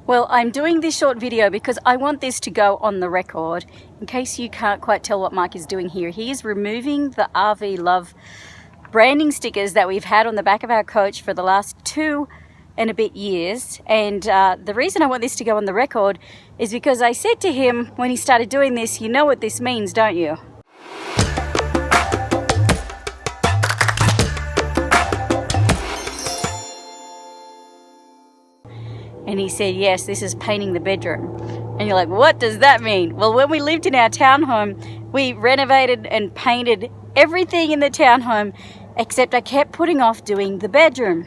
Well, I'm doing this short video because I want this to go on the record. In case you can't quite tell what Marc is doing here, he is removing the RVLove branding stickers that we've had on the back of our coach for the last 2 and a bit years. And the reason I want this to go on the record is because I said to him when he started doing this, you know what this means, don't you? And he said, yes, this is painting the bedroom. And you're like, what does that mean? Well, when we lived in our townhome, we renovated and painted everything in the townhome, except I kept putting off doing the bedroom.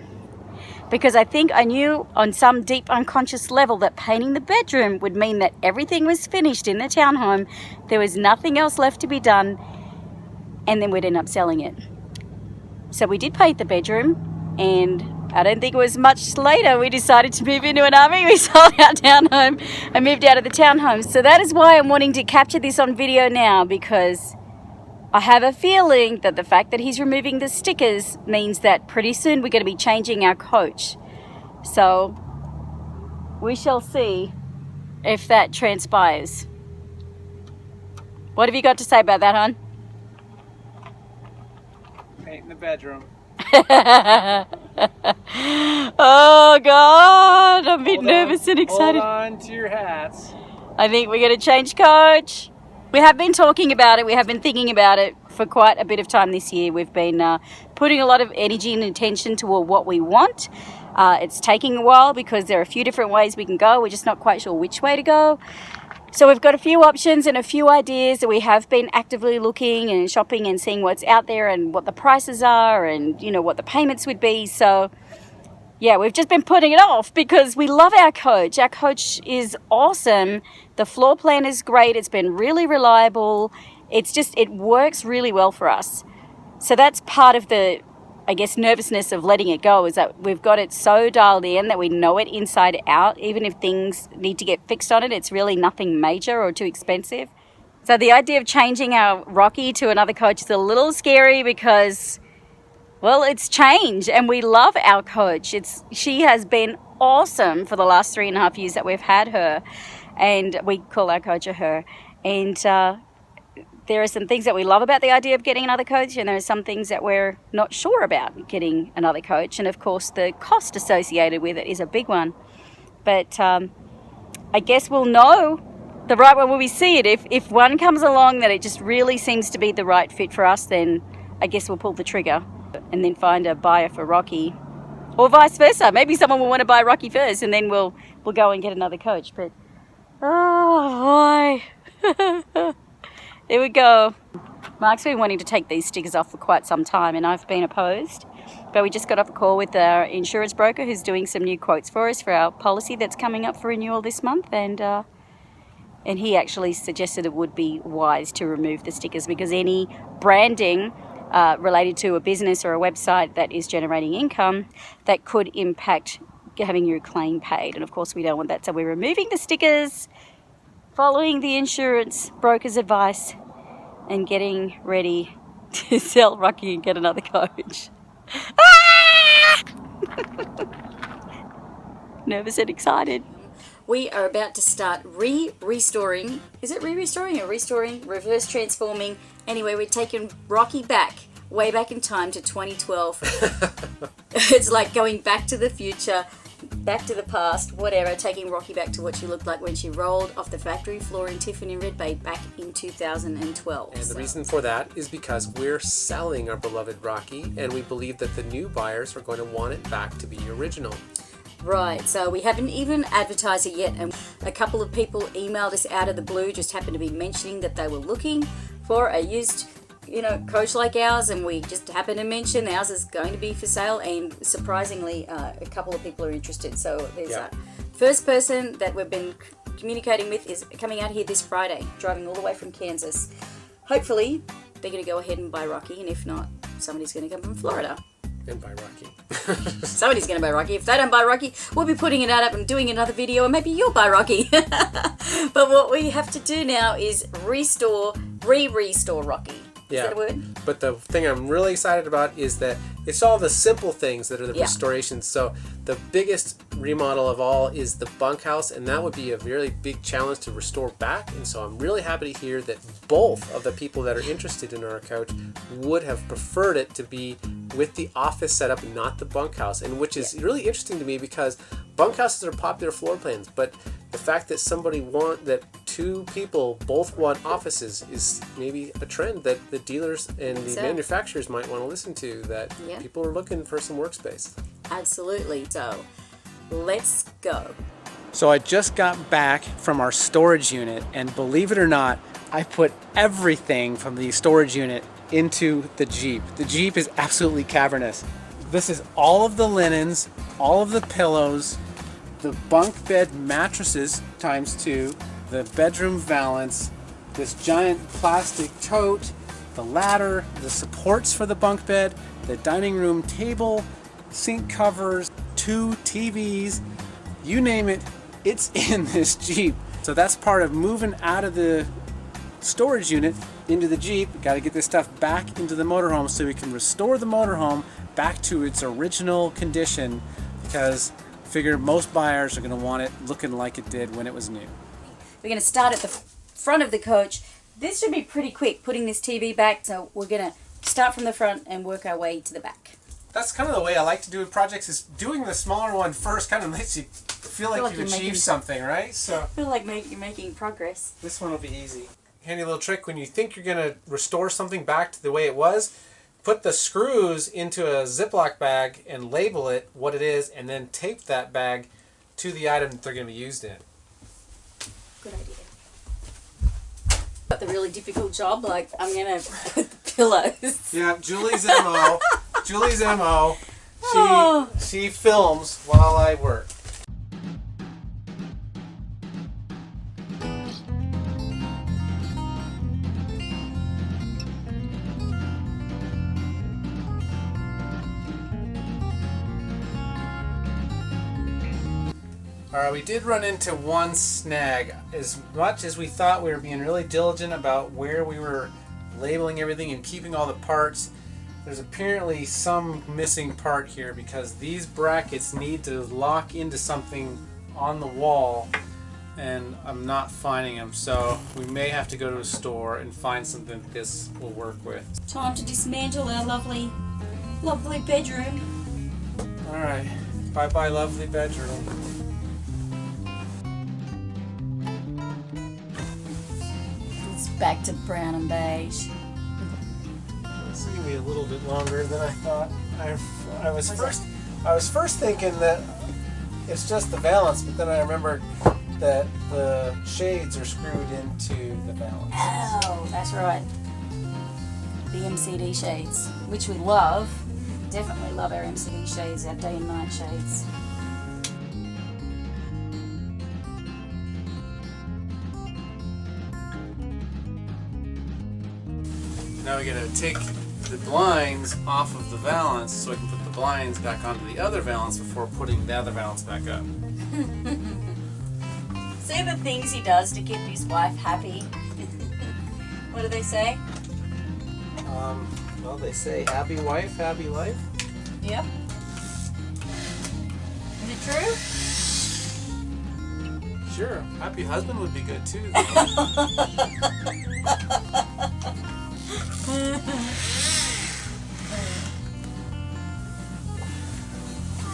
Because I think I knew on some deep unconscious level that painting the bedroom would mean that everything was finished in the townhome, there was nothing else left to be done, and then we'd end up selling it. So we did paint the bedroom, and I don't think it was much later we decided to move into an RV. We sold our townhome and moved out of the townhome. So that is why I'm wanting to capture this on video now, because I have a feeling that the fact that he's removing the stickers means that pretty soon we're going to be changing our coach. So we shall see if that transpires. What have you got to say about that, hon? Paint in the bedroom. Oh God, I'm a bit nervous and excited. Hold on to your hats. I think we're going to change coach. We have been talking about it. We have been thinking about it for quite a bit of time this year. We've been putting a lot of energy and attention toward what we want. It's taking a while because there are a few different ways we can go. We're just not quite sure which way to go. So we've got a few options and a few ideas that we have been actively looking and shopping and seeing what's out there and what the prices are and, you know, what the payments would be. So yeah, we've just been putting it off because we love our coach. Our coach is awesome. The floor plan is great. It's been really reliable. It's just, it works really well for us. So that's part of the, I guess, nervousness of letting it go, is that we've got it so dialed in that we know it inside out. Even if things need to get fixed on it, it's really nothing major or too expensive. So the idea of changing our Rocky to another coach is a little scary because, well, it's change and we love our coach. She has been awesome for the last 3.5 years that we've had her, and we call our coach a her. And there are some things that we love about the idea of getting another coach, and there are some things that we're not sure about getting another coach. And of course, the cost associated with it is a big one. But I guess we'll know the right one when we see it. If one comes along that it just really seems to be the right fit for us, then I guess we'll pull the trigger and then find a buyer for Rocky, or vice versa. Maybe someone will want to buy Rocky first, and then we'll go and get another coach. But oh boy. There we go. Marc's been wanting to take these stickers off for quite some time, and I've been opposed. But we just got off a call with our insurance broker who's doing some new quotes for us for our policy that's coming up for renewal this month. And he actually suggested it would be wise to remove the stickers, because any branding related to a business or a website that is generating income, that could impact having your claim paid. And of course we don't want that. So we're removing the stickers, following the insurance broker's advice, and getting ready to sell Rocky and get another coach. Ah! Nervous and excited. We are about to start restoring. Is it restoring or restoring? Reverse transforming. Anyway, we're taking Rocky back, way back in time to 2012. It's like going back to the future, back to the past, whatever, taking Rocky back to what she looked like when she rolled off the factory floor in Tiffany Red Bay back in 2012. And the reason for that is because we're selling our beloved Rocky, and we believe that the new buyers are going to want it back to be original. Right, so we haven't even advertised it yet, and a couple of people emailed us out of the blue, just happened to be mentioning that they were looking for a used, coach like ours, and we just happened to mention ours is going to be for sale, and surprisingly a couple of people are interested. So there's a first person that we've been communicating with is coming out here this Friday, driving all the way from Kansas. Hopefully they're going to go ahead and buy Rocky, and if not, somebody's going to come from Florida and buy Rocky. Somebody's going to buy Rocky. If they don't buy Rocky, we'll be putting it out up and doing another video, and maybe you'll buy Rocky. But what we have to do now is restore Rocky. Is that a word? But the thing I'm really excited about is that it's all the simple things that are the Yeah. restorations. So the biggest remodel of all is the bunkhouse, and that would be a really big challenge to restore back. And so I'm really happy to hear that both of the people that are interested in our couch would have preferred it to be with the office setup and not the bunkhouse, and which is really interesting to me because bunkhouses are popular floor plans, but the fact that that two people both want offices is maybe a trend that the dealers and the manufacturers might want to listen to, that people are looking for some workspace. Absolutely. So let's go. So I just got back from our storage unit, and believe it or not, I put everything from the storage unit into the Jeep. The Jeep is absolutely cavernous. This is all of the linens, all of the pillows, the bunk bed mattresses ×2, the bedroom valance, this giant plastic tote, the ladder, the supports for the bunk bed, the dining room table, sink covers, 2 TVs, you name it, it's in this Jeep. So that's part of moving out of the storage unit into the Jeep. Got to get this stuff back into the motorhome so we can restore the motorhome back to its original condition, because I figure most buyers are going to want it looking like it did when it was new. We're going to start at the front of the coach. This should be pretty quick, putting this TV back, so we're going to start from the front and work our way to the back. That's kind of the way I like to do projects, is doing the smaller one first kind of makes you feel like you've achieved something, right? So I feel like you're making progress. this one will be easy. Handy little trick: when you think you're going to restore something back to the way it was, put the screws into a Ziploc bag and label it what it is, and then tape that bag to the item that they're going to be used in. Good idea. Got the really difficult job, like I'm going to put the pillows. Yeah, Julie's MO. Julie's MO. She films while I work. Alright, we did run into one snag. As much as we thought we were being really diligent about where we were labeling everything and keeping all the parts, there's apparently some missing part here, because these brackets need to lock into something on the wall, and I'm not finding them, so we may have to go to a store and find something that this will work with. Time to dismantle our lovely bedroom. Alright, bye bye lovely bedroom. It's back to brown and beige. This is gonna be a little bit longer than I thought. I was first thinking that it's just the valance, but then I remembered that the shades are screwed into the valance. Oh, that's right. The MCD shades, which we love. Definitely love our MCD shades, our day and night shades. Now we gotta take the blinds off of the valance so I can put the blinds back onto the other valance before putting the other valance back up. See the things he does to keep his wife happy? What do they say? Well, they say happy wife, happy life. Yep. Is it true? Sure, happy husband would be good too.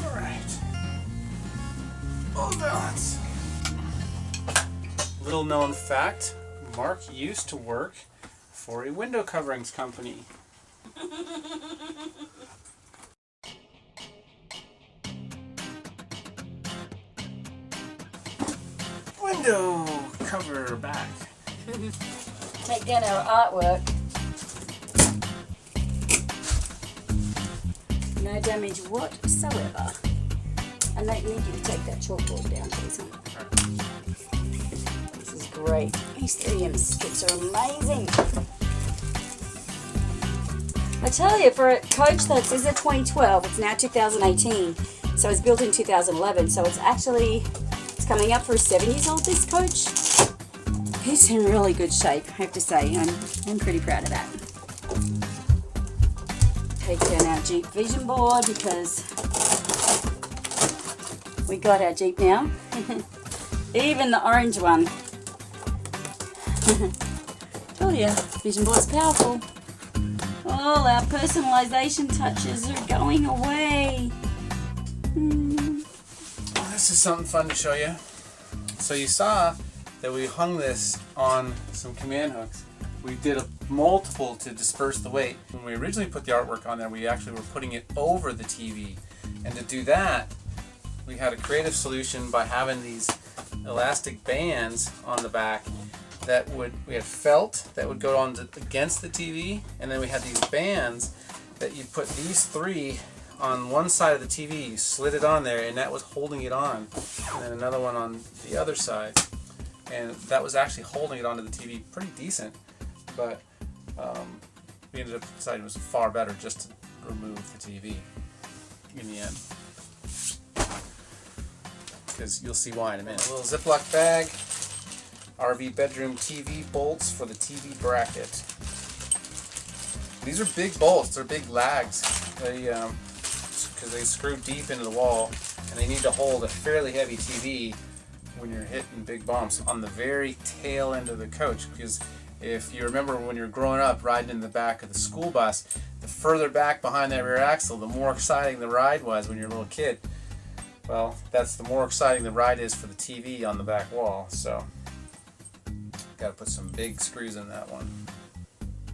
Alright. Full balance. Little known fact, Mark used to work for a window coverings company. Window cover back. Take down our artwork. No damage whatsoever. And I need you to take that chalkboard down, please. This is great. These 3M strips are amazing. I tell you, for a coach that says a 2012, it's now 2018. So it's built in 2011. So it's coming up for 7 years old, this coach. It's in really good shape, I have to say. I'm pretty proud of that. take down our Jeep vision board because we got our Jeep now. Even the orange one. Told you, vision board's powerful. All our personalization touches are going away. Well, this is something fun to show you. So you saw that we hung this on some command hooks. We did a multiple to disperse the weight. When we originally put the artwork on there, we actually were putting it over the TV. And to do that, we had a creative solution by having these elastic bands on the back that we had felt that would go on against the TV, and then we had these bands that you put these three on one side of the TV, you slid it on there, and that was holding it on, and then another one on the other side, and that was actually holding it onto the TV pretty decent, but we ended up deciding it was far better just to remove the TV in the end, because you'll see why in a minute. A little Ziploc bag. RV bedroom TV bolts for the TV bracket. These are big bolts, they're big lags. Because they screw deep into the wall and they need to hold a fairly heavy TV when you're hitting big bumps on the very tail end of the coach. Because if you remember when you're growing up riding in the back of the school bus, the further back behind that rear axle, the more exciting the ride was when you're a little kid. Well, that's the more exciting the ride is for the TV on the back wall. So got to put some big screws in that one.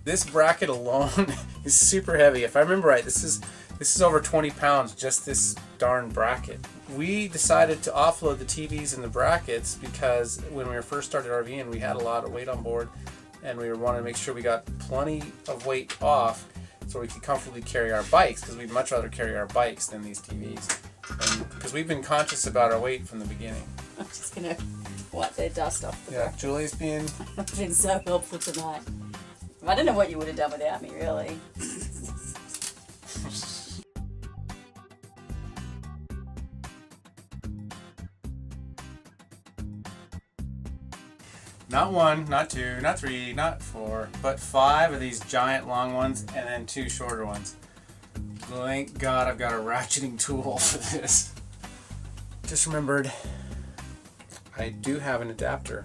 This bracket alone is super heavy. If I remember right, this is over 20 pounds, just this darn bracket. We decided to offload the TVs and the brackets because when we were first started RVing, we had a lot of weight on board, and we wanted to make sure we got plenty of weight off so we could comfortably carry our bikes, because we'd much rather carry our bikes than these TVs. And because we've been conscious about our weight from the beginning. I'm just gonna wipe their dust off the back. Julie's been so helpful tonight. I don't know what you would have done without me, really. not one, not two, not three, not four, but 5 of these giant long ones and then 2 shorter ones. Thank God I've got a ratcheting tool for this. Just remembered I do have an adapter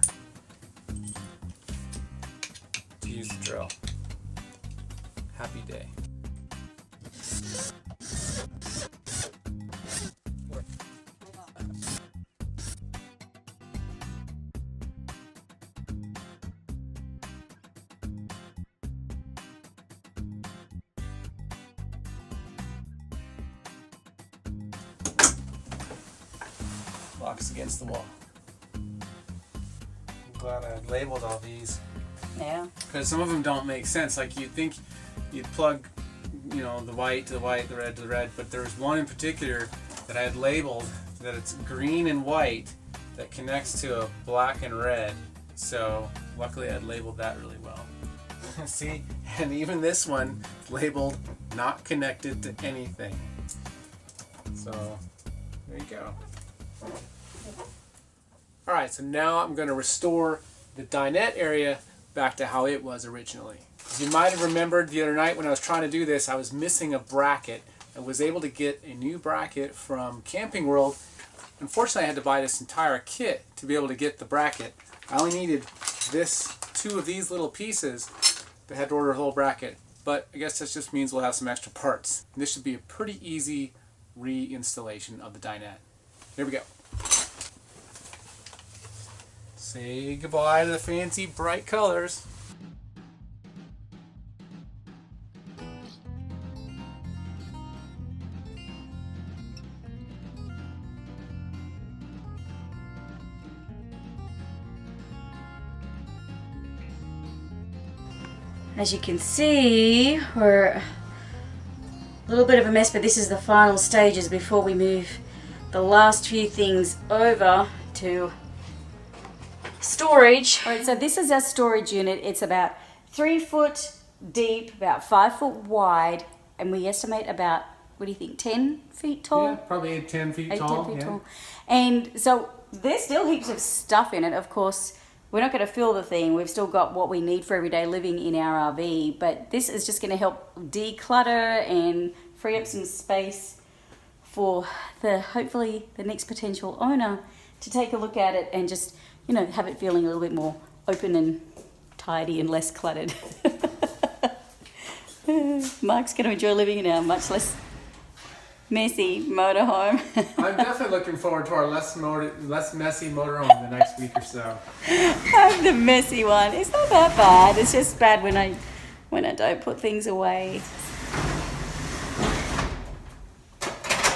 to use the drill. Happy day. Locks against the wall. I'm glad I labeled all these. Yeah. Because some of them don't make sense. Like you'd think you'd plug, you know, the white to the white, the red to the red, but there's one in particular that I had labeled that it's green and white that connects to a black and red. So luckily I had labeled that really well. See, and even this one labeled not connected to anything. So there you go. Alright, so now I'm going to restore the dinette area back to how it was originally. As you might have remembered the other night when I was trying to do this, I was missing a bracket. I was able to get a new bracket from Camping World. Unfortunately, I had to buy this entire kit to be able to get the bracket. I only needed 2 of these little pieces, but I had to order a whole bracket. But I guess that just means we'll have some extra parts. And this should be a pretty easy reinstallation of the dinette. Here we go. Say goodbye to the fancy bright colors. As you can see, we're a little bit of a mess, but this is the final stages before we move the last few things over to storage. All right, so this is our storage unit. It's about 3 foot deep, about 5 foot wide, and we estimate about, what do you think, 10 feet tall? Yeah, probably 10 feet tall. 10 feet tall. And so there's still heaps of stuff in it. Of course, we're not going to fill the thing. We've still got what we need for everyday living in our RV, but this is just going to help declutter and free up some space for hopefully the next potential owner to take a look at it and just, you know, have it feeling a little bit more open and tidy and less cluttered. Mark's going to enjoy living in our much less messy motorhome. I'm definitely looking forward to our less messy motorhome the next week or so. I'm the messy one. It's not that bad. It's just bad when I don't put things away.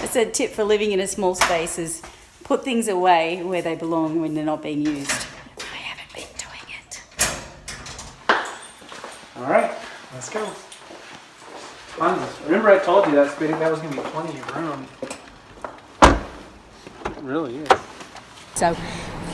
It's a tip for living in a small space is put things away where they belong when they're not being used. I haven't been doing it. All right, let's go. Remember I told you that was going to be plenty of room. It really is. So,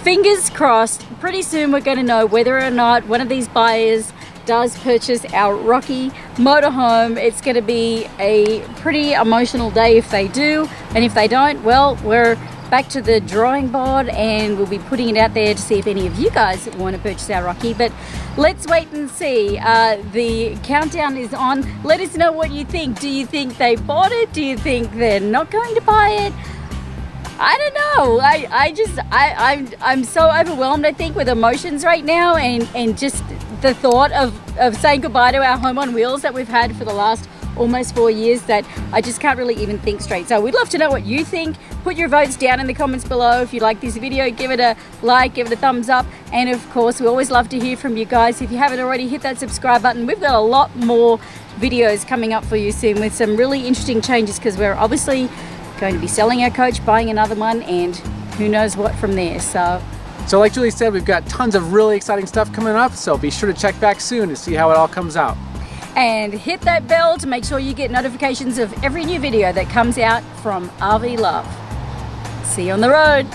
fingers crossed, pretty soon we're going to know whether or not one of these buyers does purchase our Rocky motorhome. It's going to be a pretty emotional day if they do, and if they don't, well, we're back to the drawing board and we'll be putting it out there to see if any of you guys want to purchase our Rocky. But let's wait and see. The countdown is on. Let us know what you think. Do you think they bought it? Do you think they're not going to buy it? I don't know. I'm so overwhelmed, I think, with emotions right now, and just the thought of saying goodbye to our home on wheels that we've had for the last almost 4 years, that I just can't really even think straight. So we'd love to know what you think. Put your votes down in the comments below. If you like this video, give it a like, give it a thumbs up, and of course we always love to hear from you guys. If you haven't already, hit that subscribe button. We've got a lot more videos coming up for you soon with some really interesting changes, because we're obviously going to be selling our coach, buying another one, and who knows what from there. So like Julie said, we've got tons of really exciting stuff coming up, so be sure to check back soon to see how it all comes out. And hit that bell to make sure you get notifications of every new video that comes out from RVLove. See you on the road.